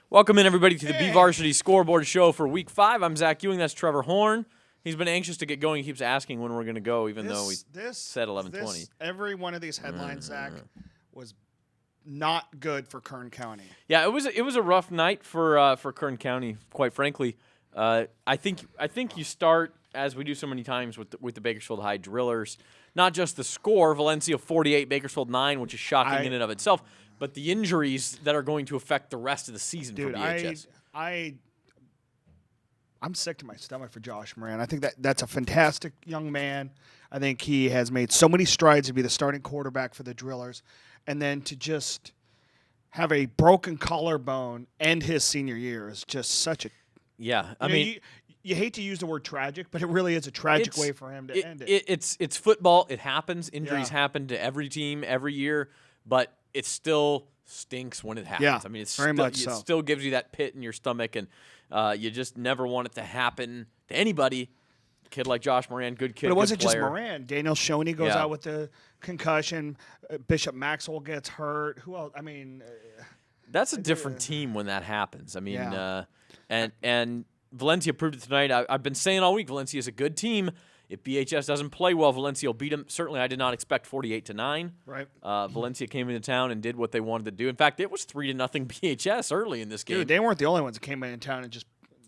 Welcome in, everybody, to the BVarsity Scoreboard show for Week 5. I'm Zach Ewing. That's Trevor Horn. He's been anxious to get going. He keeps asking when we're going to go, even though we said 11:20. Every one of these headlines, Zach, was not good for Kern County. Yeah, it was a rough night for Kern County, quite frankly. I think you start, as we do so many times with the Bakersfield High Drillers, not just the score, Valencia 48, Bakersfield 9, which is shocking in and of itself, but the injuries that are going to affect the rest of the season for BHS. I'm sick to my stomach for Josh Moran. I think that's a fantastic young man. I think he has made so many strides to be the starting quarterback for the Drillers, and then to just have a broken collarbone end his senior year is just such a you hate to use the word tragic, but it really is a tragic way for him to end it. It's football. It happens. Injuries happen to every team every year, but it still stinks when it happens. Yeah, I mean, it still gives you that pit in your stomach, and you just never want it to happen to anybody. A kid like Josh Moran, good kid, but it wasn't good player. just Moran. Daniel Shoney goes out with the concussion. Bishop Maxwell gets hurt. Who else? I mean, that's a different team when that happens. I mean, and Valencia proved it tonight. I've been saying all week, Valencia is a good team. If BHS doesn't play well, Valencia will beat them. Certainly, I did not expect 48-9. Right. Valencia came into town and did what they wanted to do. In fact, it was 3-0 BHS early in this game. Dude, they weren't the only ones that came into town and just.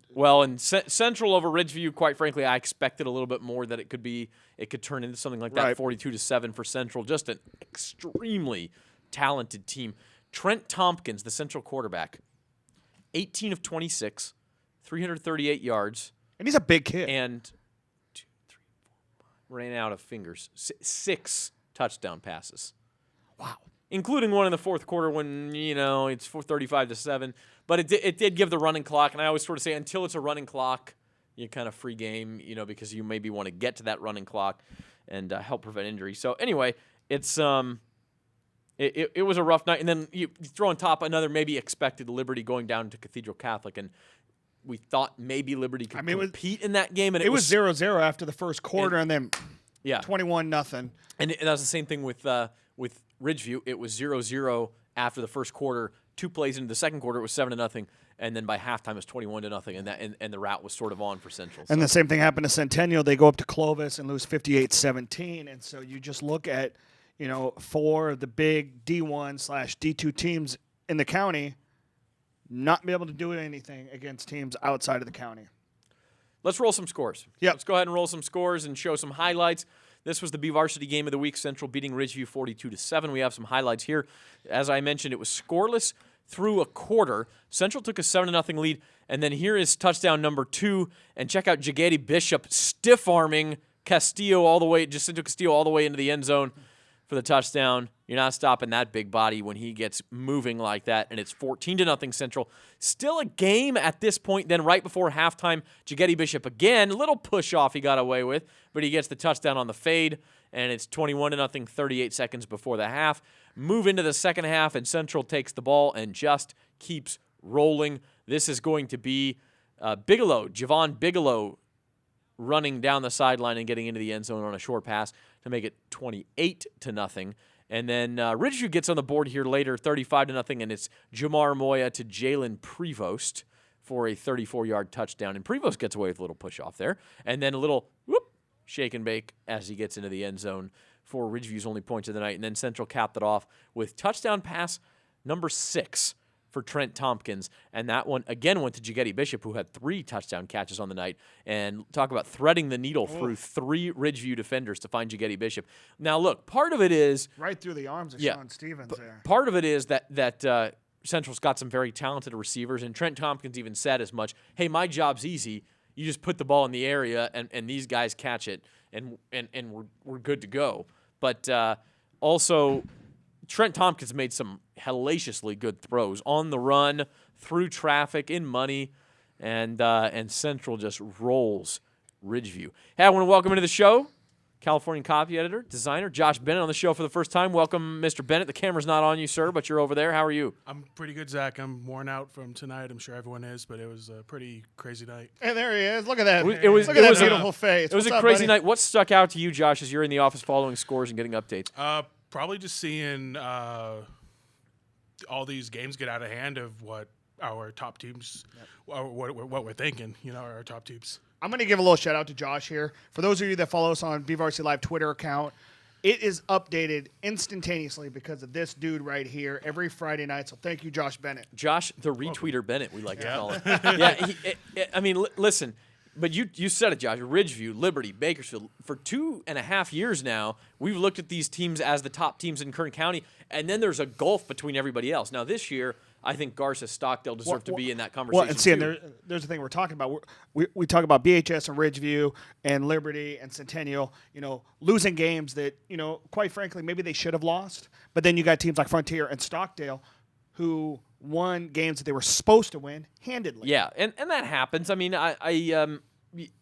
Well, and Central over Ridgeview, quite frankly, I expected a little bit more that it could turn into something like that, 42-7 for Central. Just an extremely talented team. Trent Tompkins, the Central quarterback, 18 of 26, 338 yards. And he's a big kid. And ran out of fingers. 6 touchdown passes. Wow. Including one in the fourth quarter when, it's 35-7. But it did give the running clock, and I always sort of say until it's a running clock, you kind of free game, because you maybe want to get to that running clock and help prevent injury. So anyway, it's it was a rough night. And then you throw on top another maybe expected Liberty going down to Cathedral Catholic, and we thought maybe Liberty could compete in that game. And it was 0-0 after the first quarter, and then 21-0. And that was the same thing with Ridgeview. It was 0-0 after the first quarter. 2 plays into the second quarter, it was 7-0, and then by halftime it was 21-0, and the route was sort of on for Central. And the same thing happened to Centennial. They go up to Clovis and lose 58-17, and so you just look at, four of the big D1/D2 teams in the county not be able to do anything against teams outside of the county. Let's roll some scores. Yep. Let's go ahead and roll some scores and show some highlights. This was the BVarsity game of the week, Central beating Ridgeview 42-7. We have some highlights here. As I mentioned, it was scoreless through a quarter. Central took a 7-0 lead, and then here is touchdown number 2. And check out Jagedi Bishop stiff-arming Jacinto Castillo all the way into the end zone for the touchdown. You're not stopping that big body when he gets moving like that, and it's 14-0 Central. Still a game at this point. Then right before halftime, Jagedi Bishop again, a little push-off he got away with, but he gets the touchdown on the fade, and it's 21-0, 38 seconds before the half. Move into the second half, and Central takes the ball and just keeps rolling. This is going to be Javon Bigelow, running down the sideline and getting into the end zone on a short pass to make it 28-0. And then Ridgeview gets on the board here later, 35-0, and it's Jamar Moya to Jalen Prevost for a 34-yard touchdown. And Prevost gets away with a little push-off there. And then a little shake and bake as he gets into the end zone for Ridgeview's only points of the night. And then Central capped it off with touchdown pass number 6 for Trent Tompkins. And that one, again, went to Jagedi Bishop, who had 3 touchdown catches on the night. And talk about threading the needle through 3 Ridgeview defenders to find Jagedi Bishop. Now, look, part of it is... right through the arms of Sean Stevens there. Part of it is that Central's got some very talented receivers, and Trent Tompkins even said as much, hey, my job's easy. You just put the ball in the area, and these guys catch it, and we're good to go. But also... Trent Tompkins made some hellaciously good throws on the run, through traffic, in money, and Central just rolls Ridgeview. Hey, I want to welcome into the show Californian copy editor, designer, Josh Bennett on the show for the first time. Welcome, Mr. Bennett. The camera's not on you, sir, but you're over there. How are you? I'm pretty good, Zach. I'm worn out from tonight. I'm sure everyone is, but it was a pretty crazy night. Hey, there he is. Look at that. Look at that beautiful face. It was a crazy night. What stuck out to you, Josh, as you're in the office following scores and getting updates? Probably just seeing all these games get out of hand of what our top teams, or what we're thinking. Our top teams. I'm going to give a little shout out to Josh here. For those of you that follow us on BVarsity Live Twitter account, it is updated instantaneously because of this dude right here every Friday night. So thank you, Josh Bennett. Josh, the retweeter Bennett, we like to call him. Yeah, listen, but you said it, Josh. Ridgeview, Liberty, Bakersfield. For 2.5 years now, we've looked at these teams as the top teams in Kern County, and then there's a gulf between everybody else. Now this year, I think Garza, Stockdale deserve to be in that conversation. Well, and see, there's the thing we're talking about. We talk about BHS and Ridgeview and Liberty and Centennial, losing games that, quite frankly, maybe they should have lost. But then you got teams like Frontier and Stockdale who won games that they were supposed to win handedly. Yeah, and that happens. I mean, I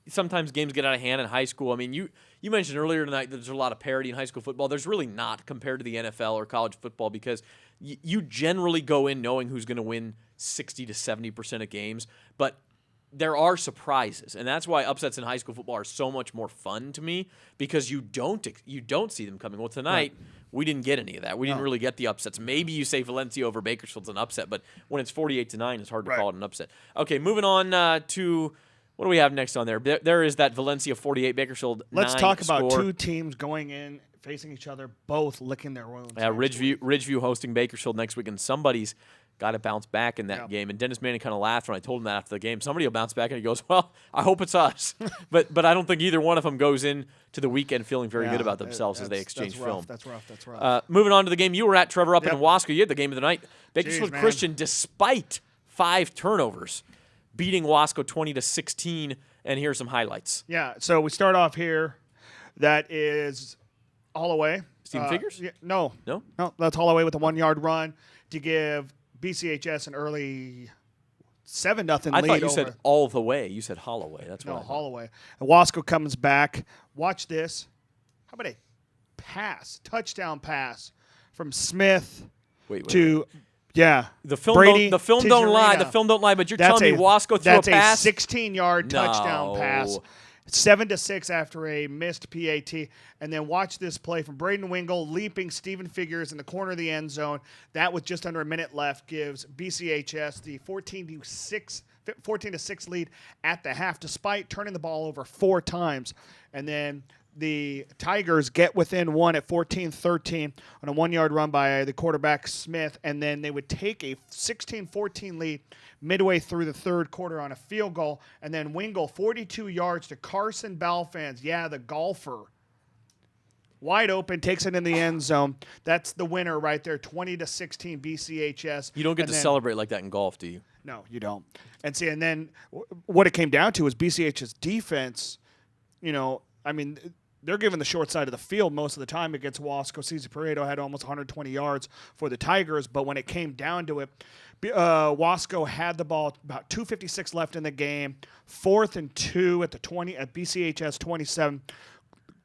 sometimes games get out of hand in high school. I mean, you mentioned earlier tonight that there's a lot of parity in high school football. There's really not compared to the NFL or college football because you generally go in knowing who's going to win 60 to 70% of games, but there are surprises, and that's why upsets in high school football are so much more fun to me because you don't see them coming. Well, tonight we didn't get any of that. We didn't really get the upsets. Maybe you say Valencia over Bakersfield's an upset, but when it's 48-9, it's hard to call it an upset. Okay, moving on to what do we have next on there? There is that Valencia 48 Bakersfield 9 Let's talk about score. two teams going in facing each other, both licking their wounds. Ridgeview hosting Bakersfield next week, and somebody's got to bounce back in that game. And Dennis Manning kind of laughed when I told him that after the game. Somebody will bounce back, and he goes, well, I hope it's us. but I don't think either one of them goes in to the weekend feeling very good about themselves as they exchange film. That's rough. Moving on to the game you were at, Trevor, up in Wasco. You had the game of the night. Bakersfield Christian, despite 5 turnovers, beating Wasco 20-16, and here's some highlights. Yeah, so we start off here. That is Holloway. Steven Figures? Yeah, no, No? that's Holloway with a 1-yard run to give BCHS an early 7-0 lead. I thought you said all the way. You said Holloway. That's what I thought. Holloway. And Wasco comes back. Watch this. How about a touchdown pass from Smith to The film Brady don't lie. Tijerina. The film don't lie. But you're telling me Wasco threw a pass? That's a 16-yard touchdown pass. 7-6 after a missed PAT. And then watch this play from Braden Wingle leaping Steven Figures in the corner of the end zone. That with just under a minute left gives BCHS the 14-6 lead at the half, despite turning the ball over 4 times. And then the Tigers get within 1 at 14-13 on a 1-yard run by the quarterback Smith, and then they would take a 16-14 lead midway through the third quarter on a field goal, and then Wingle 42 yards to Carson Balfans, the golfer. Wide open, takes it in the end zone. That's the winner right there, 20-16 BCHS. You don't get to celebrate like that in golf, do you? No, you don't. And see, and then what it came down to was BCH's defense, they're given the short side of the field most of the time against Wasco. Cesar Pareto had almost 120 yards for the Tigers, but when it came down to it, Wasco had the ball, about 2:56 left in the game, 4th and 2 at the 20 at BCHS 27.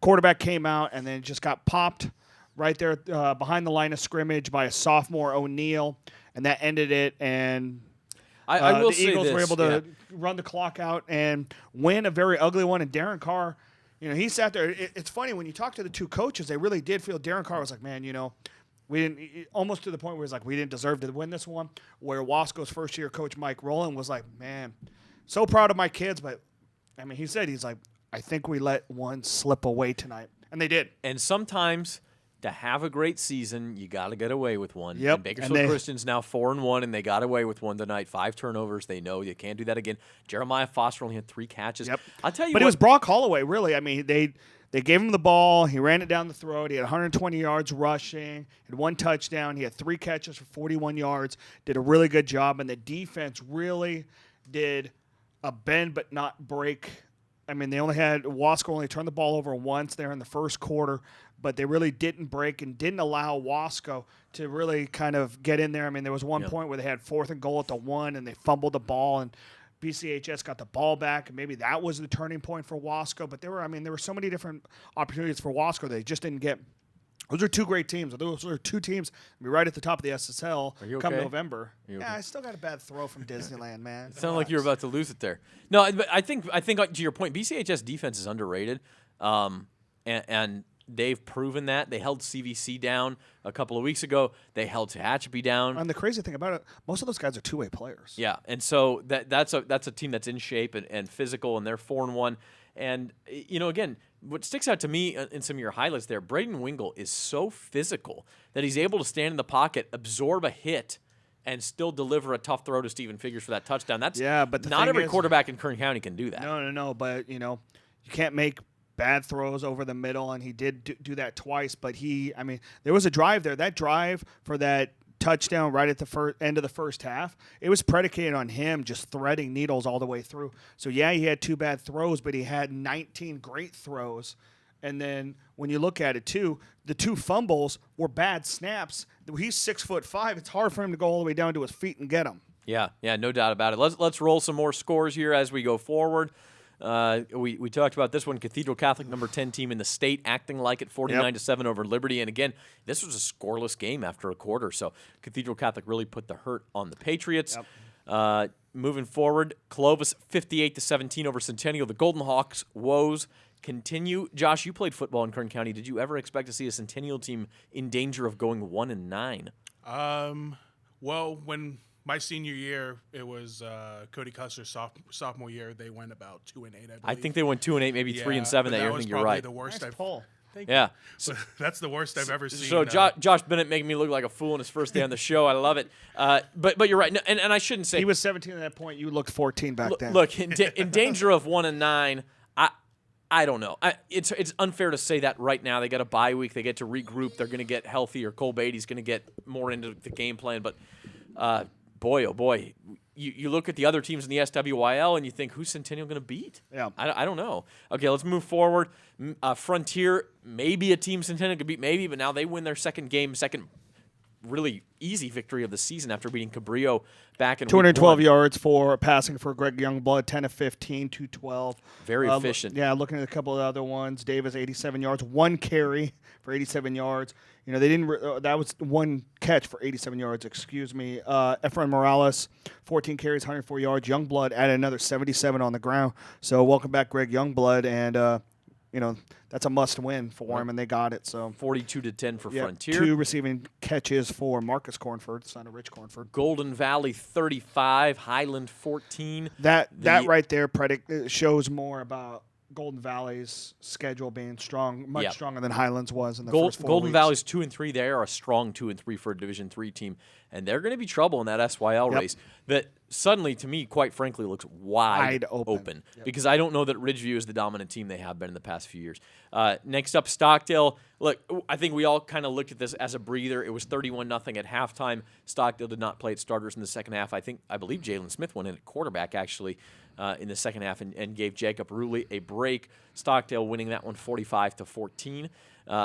Quarterback came out and then just got popped right there behind the line of scrimmage by a sophomore O'Neal, and that ended it. And I will the say Eagles this, were able to run the clock out and win a very ugly one. And Darren Carr, he sat there. It's funny when you talk to the two coaches, they really did feel Darren Carr was like, man, we didn't, almost to the point where he's like, we didn't deserve to win this one. Where Wasco's first-year coach Mike Rowland was like, man, so proud of my kids, but he said he's like, I think we let one slip away tonight, and they did. And sometimes to have a great season, you got to get away with one. Yep. And Bakersfield Christian's now 4-1, and they got away with one tonight. 5 turnovers. They know you can't do that again. Jeremiah Foster only had 3 catches. Yep. I'll tell you But it was Brock Holloway, really. They gave him the ball. He ran it down the throat. He had 120 yards rushing, had 1 touchdown. He had 3 catches for 41 yards. Did a really good job, and the defense really did a bend but not break. They only had Wasco only turned the ball over once there in the first quarter, but they really didn't break and didn't allow Wasco to really kind of get in there. There was one point where they had 4th and goal at the 1, and they fumbled the ball, and BCHS got the ball back, and maybe that was the turning point for Wasco. But there were so many different opportunities for Wasco they just didn't get. Those are 2 great teams. Those are 2 teams right at the top of the SSL come November. Yeah, I still got a bad throw from Disneyland, man. It sounded like you were about to lose it there. No, but I think to your point, BCHS defense is underrated, and They've proven that. They held CVC down a couple of weeks ago. They held Tehachapi down. And the crazy thing about it, most of those guys are two-way players. Yeah, and so that's a team that's in shape and physical, and they're 4-1. And again, what sticks out to me in some of your highlights there, Braden Wingle is so physical that he's able to stand in the pocket, absorb a hit, and still deliver a tough throw to Stephen Figures for that touchdown. That's but not every quarterback in Kern County can do that. No. But you can't make bad throws over the middle, and he did do that twice. But there was a drive there. That drive for that touchdown right at the end of the first half, it was predicated on him just threading needles all the way through. So, yeah, he had 2 bad throws, but he had 19 great throws. And then when you look at it, too, the 2 fumbles were bad snaps. He's 6'5". It's hard for him to go all the way down to his feet and get him. Yeah, no doubt about it. Let's roll some more scores here as we go forward. We talked about this one, Cathedral Catholic number 10 team in the state acting like it 49-7 over Liberty. And again, this was a scoreless game after a quarter. So Cathedral Catholic really put the hurt on the Patriots. Yep. Moving forward, Clovis 58-17 over Centennial. The Golden Hawks woes continue. Josh, you played football in Kern County. Did you ever expect to see a Centennial team in danger of going 1-9? Well, when my senior year, it was Cody Custer's sophomore year. They went about 2-8. I believe. I think they went 2-8, maybe 3-7 that year. I think you're right. The worst nice poll. Yeah, so, that's the worst I've ever seen. So Josh Bennett making me look like a fool on his first day on the show. I love it. But you're right, and I shouldn't say he was 17 at that point. You looked 14 back then. Look, in danger of 1-9. I don't know. It's unfair to say that right now. They got a bye week. They get to regroup. They're going to get healthier. Cole Beatty's going to get more into the game plan. But boy, oh boy, you look at the other teams in the SWYL and you think, who's Centennial going to beat? Yeah. I don't know. Okay, let's move forward. Frontier, maybe a team Centennial could beat, maybe, but now they win their second really easy victory of the season after beating Cabrillo back in 212 yards for passing for Greg Youngblood, 10 of 15, 212. Very efficient. Looking at a couple of other ones, Davis 87 yards, 1 carry for 87 yards. They didn't. That was 1 catch for 87 yards. Excuse me. Efrain Morales, 14 carries, 104 yards. Youngblood added another 77 on the ground. So welcome back, Greg Youngblood, and that's a must-win for him, and they got it. So 42-10 for Frontier. 2 receiving catches for Marcus Cornford, son of Rich Cornford. Golden Valley 35, Highland 14. That right there shows more about Golden Valley's schedule being strong, much stronger than Highlands was in the first 4 Golden weeks. Valley's 2-3. They are a strong 2-3 for a Division III team, and they're going to be trouble in that SYL race. That suddenly, to me, quite frankly, looks wide open. Because I don't know that Ridgeview is the dominant team they have been in the past few years. Next up, Stockdale. Look, I think we all kind of looked at this as a breather. It was 31-0 at halftime. Stockdale did not play its starters in the second half. I believe Jalen Smith went in at quarterback, actually, in the second half and gave Jacob Ruley a break. Stockdale winning that one 45-14.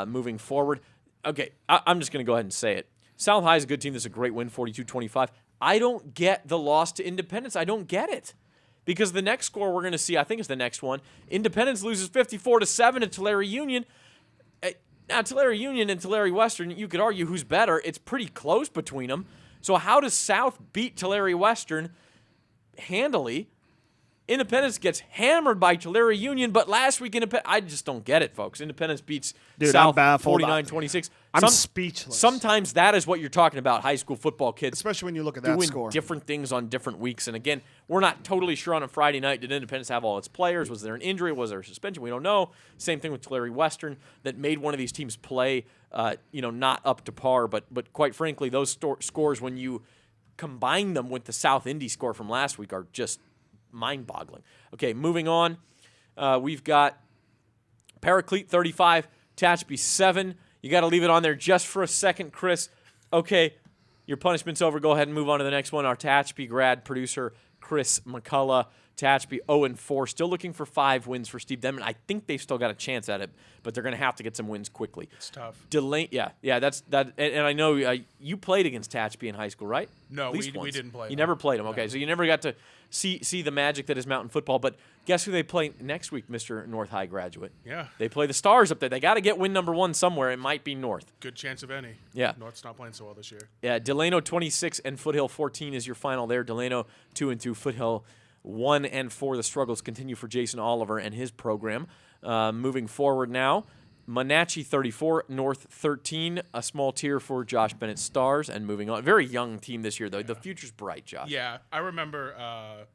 Moving forward. Okay, I'm just going to go ahead and say it. South High is a good team. This is a great win, 42-25. I don't get the loss to Independence. I don't get it. Because the next score we're going to see, I think it's the next one, Independence loses 54-7 to Tulare Union. Now, Tulare Union and Tulare Western, you could argue who's better. It's pretty close between them. So how does South beat Tulare Western handily? Independence gets hammered by Tulare Union, but last week, I just don't get it, folks. Independence beats South 49-26. I'm speechless. Sometimes that is what you're talking about, high school football kids. Especially when you look at that doing score. Different things on different weeks. And again, we're not totally sure on a Friday night. Did Independence have all its players? Was there an injury? Was there a suspension? We don't know. Same thing with Tulare Western that made one of these teams play, not up to par. But quite frankly, those scores, when you combine them with the South Indy score from last week, are just mind-boggling. Okay, moving on. We've got Paraclete 35, Tehachapi 7. You got to leave it on there just for a second, Chris. Okay, your punishment's over. Go ahead and move on to the next one. Our Tehachapi grad producer, Chris McCullough. Tehachapi 0-4. Still looking for 5 wins for Steve Denman. I think they've still got a chance at it, but they're going to have to get some wins quickly. It's tough. That's that. And I know you played against Tehachapi in high school, right? No, we didn't play. You never played them. Okay, so you never got to see the magic that is mountain football. But guess who they play next week, Mr. North High graduate? Yeah. They play the Stars up there. They got to get win number 1 somewhere. It might be North. Good chance of any. Yeah. North's not playing so well this year. Yeah, Delano 26 and Foothill 14 is your final there. Delano 2-2, Foothill 1-4. The struggles continue for Jason Oliver and his program. Moving forward now, Monachi 34, North 13. A small tier for Josh Bennett Stars. And moving on. Very young team this year, though. The future's bright, Josh. Yeah, I remember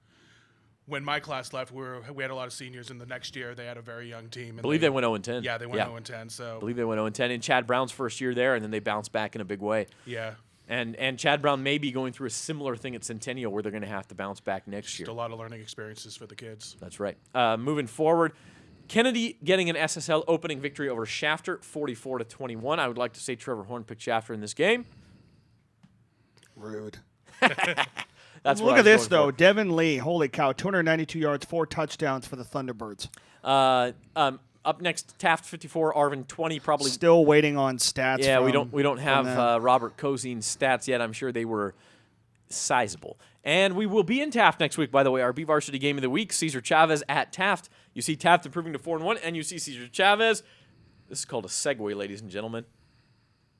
when my class left, we had a lot of seniors, and the next year they had a very young team. And I believe they went 0-10. Yeah, they went 0-10. So I believe they went 0-10 in Chad Brown's first year there, and then they bounced back in a big way. yeah, And Chad Brown may be going through a similar thing at Centennial where they're going to have to bounce back next year. just a lot of learning experiences for the kids. That's right. Moving forward, Kennedy getting an SSL opening victory over Shafter, 44-21. I would like to say Trevor Horn picked Shafter in this game. Rude. That's Look what at I was this, going though. Devin Lee, holy cow, 292 yards, 4 touchdowns for the Thunderbirds. for. Up next, Taft 54, Arvin 20. Probably Still waiting on stats. Yeah, we from don't have them. Robert Cozine's stats yet. I'm sure they were sizable. And we will be in Taft next week, by the way. Our BVarsity game of the week, Cesar Chavez at Taft. You see Taft improving to 4-1, and you see Cesar Chavez. This is called a segue, ladies and gentlemen.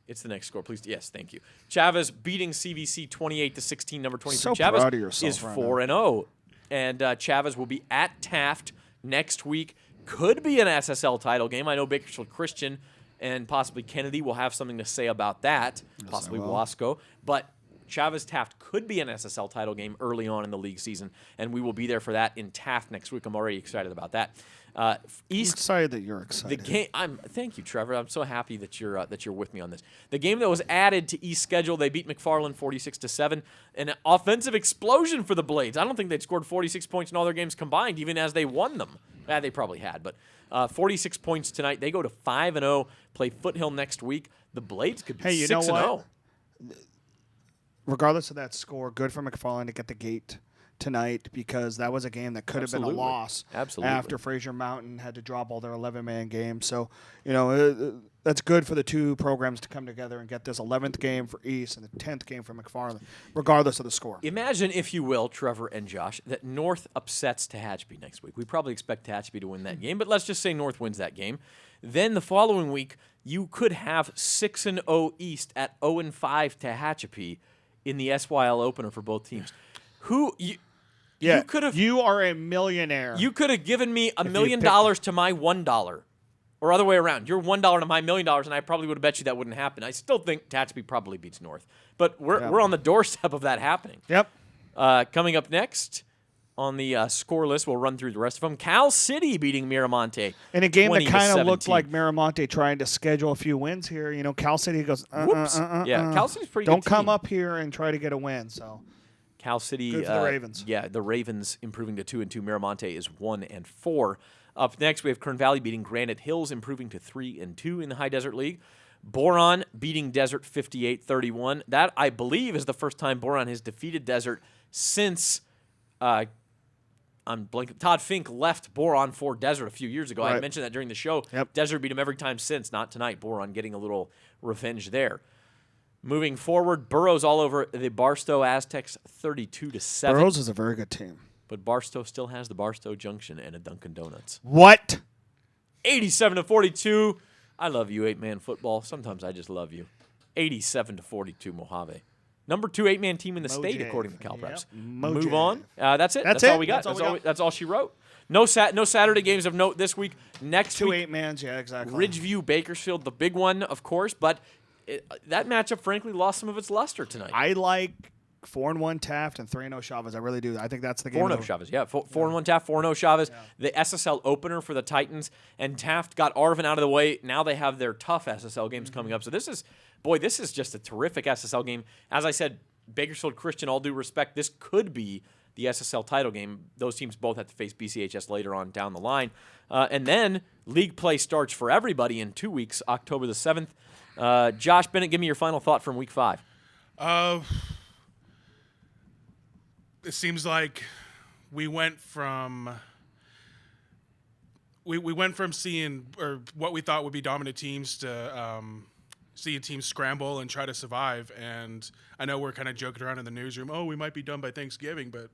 It's the next score, please. Yes, thank you. Chavez beating CVC 28-16. Number 23. So Chavez proud of yourself is right 4-0, and Chavez will be at Taft next week. Could be an SSL title game. I know Bakersfield Christian and possibly Kennedy will have something to say about that. Possibly they will. Wasco, but Chavez Taft could be an SSL title game early on in the league season, and we will be there for that in Taft next week. I'm already excited about that. I'm East. excited that you're The excited. game. Thank you, Trevor. I'm so happy that you're with me on this. The game that was added to East schedule, they beat McFarland 46-7. An offensive explosion for the Blades. I don't think they'd scored 46 points in all their games combined, even as they won them. They probably had, but 46 points tonight. They go to 5-0. Play Foothill next week. The Blades could be Hey, you 6-0. know what? Regardless of that score, good for McFarland to get the gate tonight because that was a game that could have been a Absolutely. loss Absolutely. after Fraser Mountain had to drop all their 11-man games. So, that's good for the two programs to come together and get this 11th game for East and the 10th game for McFarland, regardless of the score. Imagine, if you will, Trevor and Josh, that North upsets Tehachapi next week. We probably expect Tehachapi to win that game, but let's just say North wins that game. Then the following week, you could have 6-0 East at 0-5 Tehachapi in the SYL opener for both teams. Yeah, you could have. You are a millionaire. You could have given me $1 you million pick- to my $1, or other way around. Your $1 to my $1 million, and I probably would have bet you that wouldn't happen. I still think Tehachapi probably beats North, but we're on the doorstep of that happening. Yep. Coming up next on the score list, we'll run through the rest of them. Cal City beating Miramonte. In a game that kind of looked 20-17. like Miramonte trying to schedule a few wins here. Cal City goes, Whoops. Yeah, Cal City's a pretty don't good come team. up here and try to get a win. So Cal City. Good for the Ravens. Yeah, the Ravens improving to 2-2. Miramonte is 1-4. Up next, we have Kern Valley beating Granite Hills, improving to 3-2 in the High Desert League. Boron beating Desert 58-31. That, I believe, is the first time Boron has defeated Desert since Todd Fink left Boron for Desert a few years ago. I Right. mentioned that during the show. Yep. Desert beat him every time since. Not tonight. Boron getting a little revenge there. Moving forward, Burroughs all over the Barstow Aztecs 32-7. Burroughs is a very good team. But Barstow still has the Barstow Junction and a Dunkin' Donuts. What? 87-42. I love you, 8-man football. Sometimes I just love you. 87-42, Mojave. Number 2 8-man team in the state, Mojave. according to CalPreps. Yep. Move Mojave. on. That's it. That's all it. we got. That's all we got. That's all she wrote. No Saturday games of note this week. Next 2 week, 8-mans, yeah, exactly. Ridgeview, Bakersfield, the big one, of course. But that matchup, frankly, lost some of its luster tonight. I like 4-1 Taft and 3-0 Chavez. I really do. I think that's the game. 4-0 Chavez, yeah. 4-1 Taft, 4-0 Chavez. The SSL opener for the Titans, and Taft got Arvin out of the way. Now they have their tough SSL games coming up. So this is just a terrific SSL game. As I said, Bakersfield Christian, all due respect, this could be the SSL title game. Those teams both have to face BCHS later on down the line. And then league play starts for everybody in 2 weeks, October the 7th. Josh Bennett, give me your final thought from week 5. It seems like we went from seeing or what we thought would be dominant teams to seeing teams scramble and try to survive. And I know we're kind of joking around in the newsroom, oh, we might be done by Thanksgiving, but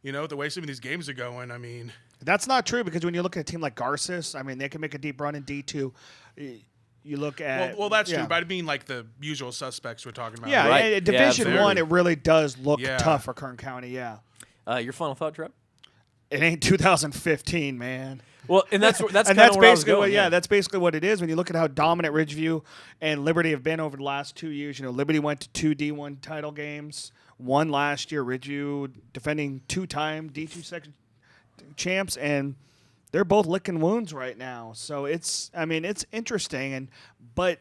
the way some of these games are going, I mean, That's not true because when you look at a team like Garces, I mean, they can make a deep run in D2. You look at well, that's true, but I mean like the usual suspects we're talking about. Yeah, Right. in Division Yeah, 1, it really does look Yeah. tough for Kern County. Yeah, Your final thought, Trev? it ain't 2015, man. Well, and that's kind of that's where I was basically going. what, yeah, that's basically what it is. When you look at how dominant Ridgeview and Liberty have been over the last 2 years, Liberty went to 2 D1 title games, one last year. Ridgeview defending 2-time D2 section champs, and they're both licking wounds right now. So it's interesting, but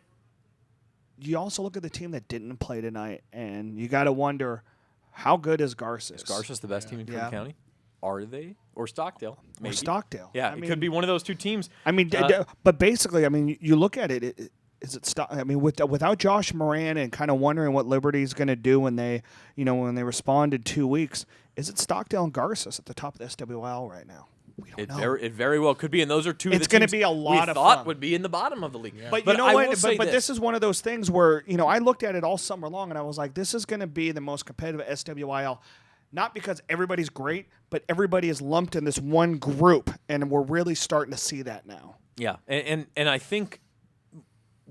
you also look at the team that didn't play tonight, and you got to wonder, how good is Garces? Is Garces the best team in Kern County? Are they? Or Stockdale? Maybe. Or Stockdale. Yeah, it could be one of those two teams. But basically, you look at it. Is it without Josh Moran and kind of wondering what Liberty's going to do when they respond in 2 weeks, is it Stockdale and Garces at the top of the SWL right now? We don't know. It very well could be, and those are two. It's going to be a lot of thought fun. would be in the bottom of the league. Yeah. But you know what? But this is one of those things where I looked at it all summer long, and I was like, this is going to be the most competitive SWIL. Not because everybody's great, but everybody is lumped in this one group, and we're really starting to see that now. Yeah, and I think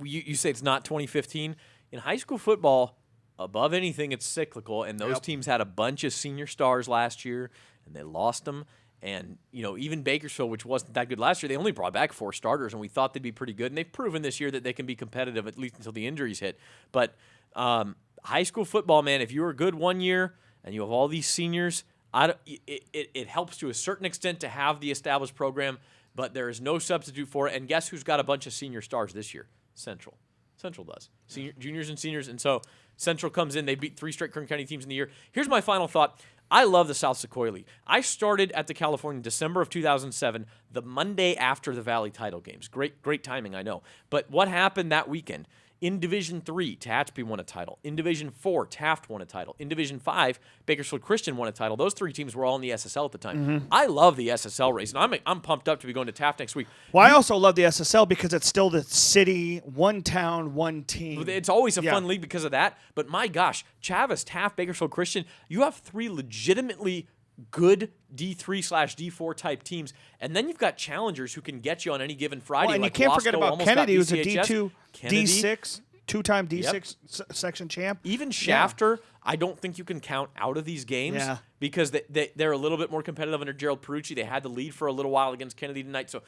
you say it's not 2015. In high school football, above anything, it's cyclical, and those teams had a bunch of senior stars last year, and they lost them. And, even Bakersfield, which wasn't that good last year, they only brought back 4 starters, and we thought they'd be pretty good. And they've proven this year that they can be competitive, at least until the injuries hit. But high school football, man, if you were good one year and you have all these seniors, it helps to a certain extent to have the established program, but there is no substitute for it. And guess who's got a bunch of senior stars this year? Central. Central does. Juniors and seniors. And so Central comes in. They beat 3 straight Kern County teams in the year. Here's my final thought. I love the South Sequoia League. I started at the California in December of 2007, the Monday after the Valley title games. Great timing, I know. But what happened that weekend? In Division 3, Tehachapi won a title. In Division 4, Taft won a title. In Division 5, Bakersfield Christian won a title. Those 3 teams were all in the SSL at the time. Mm-hmm. I love the SSL race, and I'm pumped up to be going to Taft next week. Well, I also love the SSL because it's still the city, one town, one team. It's always a fun league because of that. But my gosh, Chavis, Taft, Bakersfield Christian, you have 3 legitimately good D3/D4 type teams, and then you've got challengers who can get you on any given Friday. Well, and like you can't Wasco forget about almost Kennedy, got who's a BCHS. D2, D6, 2-time D6 section champ. Even Shafter, I don't think you can count out of these games because they're a little bit more competitive under Gerald Perucci. They had the lead for a little while against Kennedy tonight, so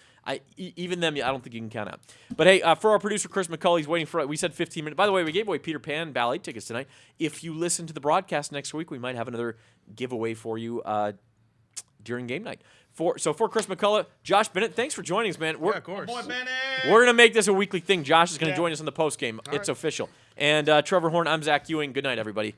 even them, I don't think you can count out. But hey, for our producer Chris McCulley, he's waiting for. We said 15 minutes. By the way, we gave away Peter Pan ballet tickets tonight. If you listen to the broadcast next week, we might have another giveaway for you during game night. For Chris McCullough, Josh Bennett, thanks for joining us, man. Of course. Boy, Bennett! We're going to make this a weekly thing. Josh is going to join us in the post game. It's official. And Trevor Horn, I'm Zach Ewing. Good night, everybody.